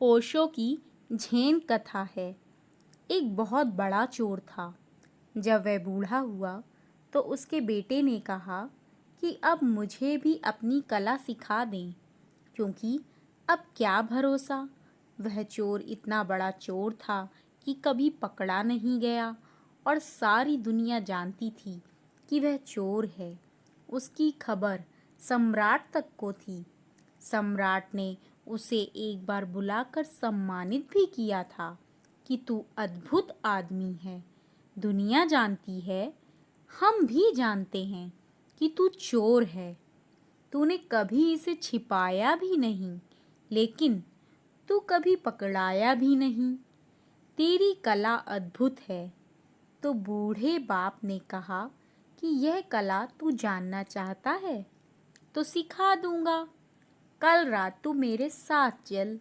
ओशो की झेन कथा है। एक बहुत बड़ा चोर था। जब वह बूढ़ा हुआ तो उसके बेटे ने कहा कि अब मुझे भी अपनी कला सिखा दें, क्योंकि अब क्या भरोसा। वह चोर इतना बड़ा चोर था कि कभी पकड़ा नहीं गया और सारी दुनिया जानती थी कि वह चोर है। उसकी खबर सम्राट तक को थी। सम्राट ने उसे एक बार बुलाकर सम्मानित भी किया था कि तू अद्भुत आदमी है। दुनिया जानती है, हम भी जानते हैं कि तू चोर है। तूने कभी इसे छिपाया भी नहीं, लेकिन तू कभी पकड़ाया भी नहीं। तेरी कला अद्भुत है। तो बूढ़े बाप ने कहा कि यह कला तू जानना चाहता है तो सिखा दूंगा। कल रात तू मेरे साथ चल।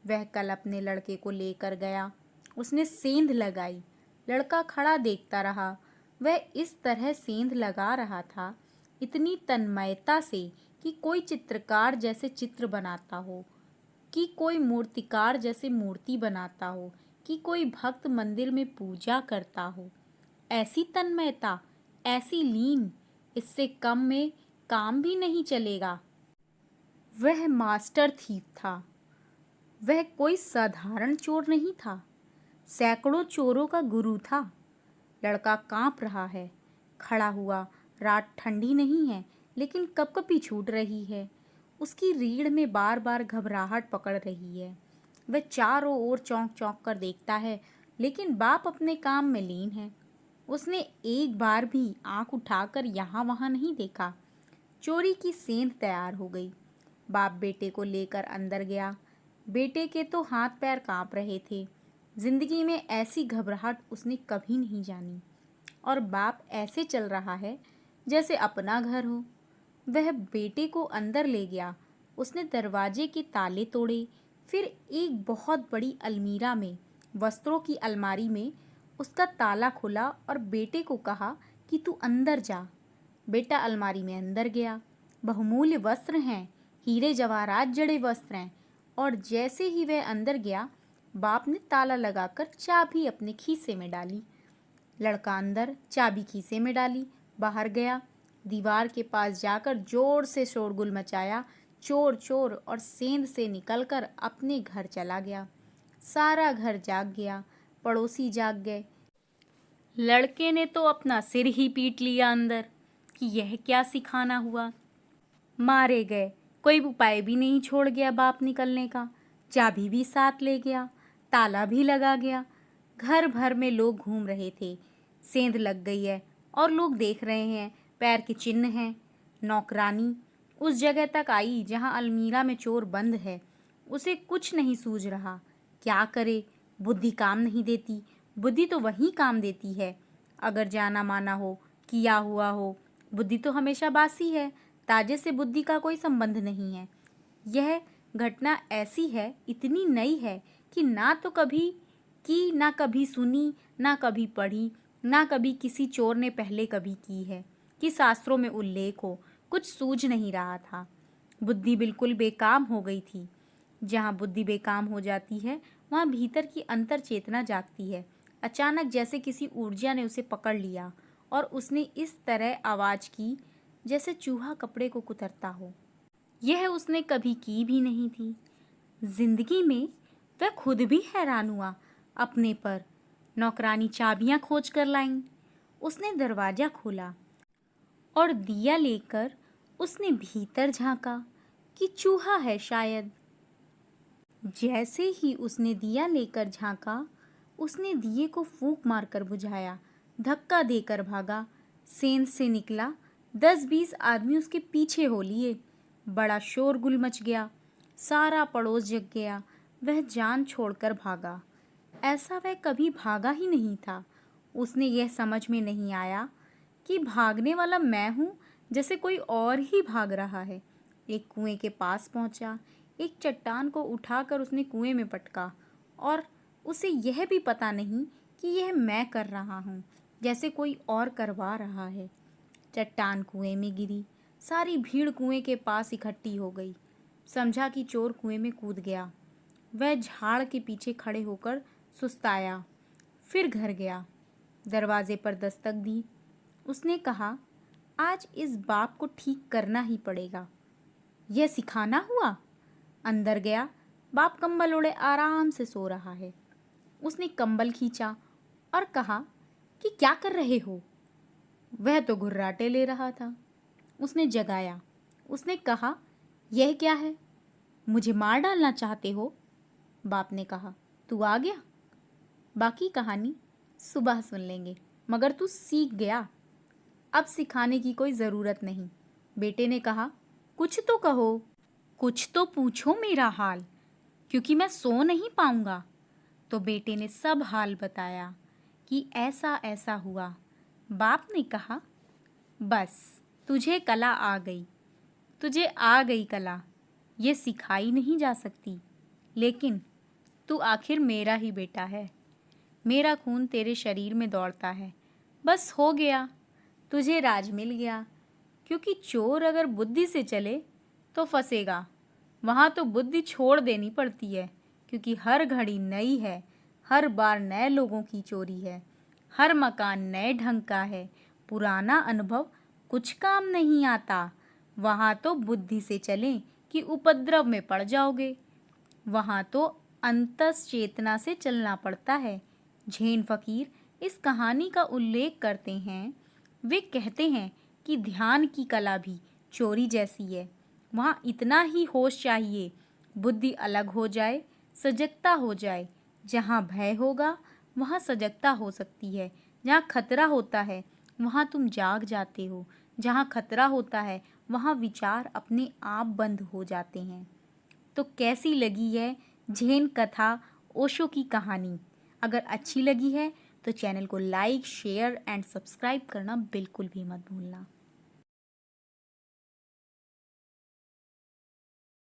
वह कल अपने लड़के को लेकर गया। उसने सेंध लगाई। लड़का खड़ा देखता रहा। वह इस तरह सेंध लगा रहा था, इतनी तन्मयता से कि कोई चित्रकार जैसे चित्र बनाता हो, कि कोई मूर्तिकार जैसे मूर्ति बनाता हो, कि कोई भक्त मंदिर में पूजा करता हो। ऐसी तन्मयता, ऐसी लीन, इससे कम में काम भी नहीं चलेगा। वह मास्टर थीफ था। वह कोई साधारण चोर नहीं था, सैकड़ों चोरों का गुरु था। लड़का कांप रहा है, खड़ा हुआ। रात ठंडी नहीं है, लेकिन कपकपी छूट रही है। उसकी रीढ़ में बार बार घबराहट पकड़ रही है। वह चारों ओर चौंक चौंक कर देखता है, लेकिन बाप अपने काम में लीन है। उसने एक बार भी आंख उठाकर यहाँ वहाँ नहीं देखा। चोरी की सेंध तैयार हो गई। बाप बेटे को लेकर अंदर गया। बेटे के तो हाथ पैर कांप रहे थे। जिंदगी में ऐसी घबराहट उसने कभी नहीं जानी। और बाप ऐसे चल रहा है जैसे अपना घर हो। वह बेटे को अंदर ले गया। उसने दरवाजे के ताले तोड़े। फिर एक बहुत बड़ी अलमीरा में, वस्त्रों की अलमारी में, उसका ताला खोला और बेटे को कहा कि तू अंदर जा। बेटा अलमारी में अंदर गया। बहुमूल्य वस्त्र हैं, हीरे जवाहरात जड़े वस्त्र हैं। और जैसे ही वह अंदर गया, बाप ने ताला लगाकर चाबी अपने खीसे में डाली। लड़का अंदर चाबी खीसे में डाली, बाहर गया। दीवार के पास जाकर जोर से शोरगुल मचाया। चोर चोर, और सेंध से निकलकर अपने घर चला गया। सारा घर जाग गया, पड़ोसी जाग गए। लड़के ने तो अपना सिर ही पीट लिया अंदर कि यह क्या सिखाना हुआ। मारे गए। कोई उपाय भी नहीं छोड़ गया बाप निकलने का। चाबी भी साथ ले गया, ताला भी लगा गया। घर भर में लोग घूम रहे थे। सेंध लग गई है और लोग देख रहे हैं, पैर के चिन्ह हैं। नौकरानी उस जगह तक आई जहां अलमीरा में चोर बंद है। उसे कुछ नहीं सूझ रहा, क्या करे। बुद्धि काम नहीं देती। बुद्धि तो वहीं काम देती है अगर जाना माना हो, किया हुआ हो। बुद्धि तो हमेशा बासी है, ताजे से बुद्धि का कोई संबंध नहीं है। यह घटना ऐसी है, इतनी नई है कि ना तो कभी की, ना कभी सुनी, ना कभी पढ़ी, ना कभी किसी चोर ने पहले कभी की है कि शास्त्रों में उल्लेख हो। कुछ सूझ नहीं रहा था। बुद्धि बिल्कुल बेकाम हो गई थी। जहाँ बुद्धि बेकाम हो जाती है, वहाँ भीतर की अंतर चेतना जागती है। अचानक जैसे किसी ऊर्जा ने उसे पकड़ लिया और उसने इस तरह आवाज़ की जैसे चूहा कपड़े को कुतरता हो। यह उसने कभी की भी नहीं थी। जिंदगी में वह खुद भी हैरान हुआ अपने पर। नौकरानी चाबियां खोज कर लाईं। उसने दरवाजा खोला और दिया लेकर उसने भीतर झांका कि चूहा है शायद। जैसे ही उसने दिया लेकर झांका, उसने दिए को फूंक मारकर बुझाया, धक्का देकर भागा। सेंध से निकला। 10-20 आदमी उसके पीछे हो लिए। बड़ा शोरगुल मच गया। सारा पड़ोस जग गया। वह जान छोड़कर भागा। ऐसा वह कभी भागा ही नहीं था। उसने यह समझ में नहीं आया कि भागने वाला मैं हूँ, जैसे कोई और ही भाग रहा है। एक कुएं के पास पहुंचा। एक चट्टान को उठाकर उसने कुएं में पटका और उसे यह भी पता नहीं कि यह मैं कर रहा हूँ, जैसे कोई और करवा रहा है। चट्टान कुएं में गिरी। सारी भीड़ कुएं के पास इकट्ठी हो गई। समझा कि चोर कुएं में कूद गया। वह झाड़ के पीछे खड़े होकर सुस्ताया, फिर घर गया। दरवाजे पर दस्तक दी। उसने कहा, आज इस बाप को ठीक करना ही पड़ेगा। यह सिखाना हुआ? अंदर गया। बाप कंबल ओढ़े आराम से सो रहा है। उसने कंबल खींचा और कहा कि क्या कर रहे हो? वह तो घुर्राटे ले रहा था। उसने जगाया। उसने कहा, यह क्या है? मुझे मार डालना चाहते हो? बाप ने कहा, तू आ गया। बाकी कहानी सुबह सुन लेंगे, मगर तू सीख गया, अब सिखाने की कोई ज़रूरत नहीं। बेटे ने कहा, कुछ तो कहो, कुछ तो पूछो मेरा हाल, क्योंकि मैं सो नहीं पाऊंगा। तो बेटे ने सब हाल बताया कि ऐसा ऐसा हुआ। बाप ने कहा, बस तुझे कला आ गई, तुझे आ गई कला, ये सिखाई नहीं जा सकती, लेकिन तू आखिर मेरा ही बेटा है, मेरा खून तेरे शरीर में दौड़ता है। बस हो गया, तुझे राज मिल गया। क्योंकि चोर अगर बुद्धि से चले तो फंसेगा, वहाँ तो बुद्धि छोड़ देनी पड़ती है, क्योंकि हर घड़ी नई है, हर बार नए लोगों की चोरी है, हर मकान नए ढंग का है, पुराना अनुभव कुछ काम नहीं आता। वहाँ तो बुद्धि से चलें कि उपद्रव में पड़ जाओगे, वहाँ तो अंतस चेतना से चलना पड़ता है। झेन फकीर इस कहानी का उल्लेख करते हैं। वे कहते हैं कि ध्यान की कला भी चोरी जैसी है। वहाँ इतना ही होश चाहिए, बुद्धि अलग हो जाए, सजगता हो जाए। जहाँ भय होगा वहाँ सजगता हो सकती है। जहाँ खतरा होता है वहाँ तुम जाग जाते हो। जहाँ खतरा होता है वहाँ विचार अपने आप बंद हो जाते हैं। तो कैसी लगी है झेन कथा, ओशो की कहानी? अगर अच्छी लगी है तो चैनल को लाइक, शेयर एंड सब्सक्राइब करना बिल्कुल भी मत भूलना।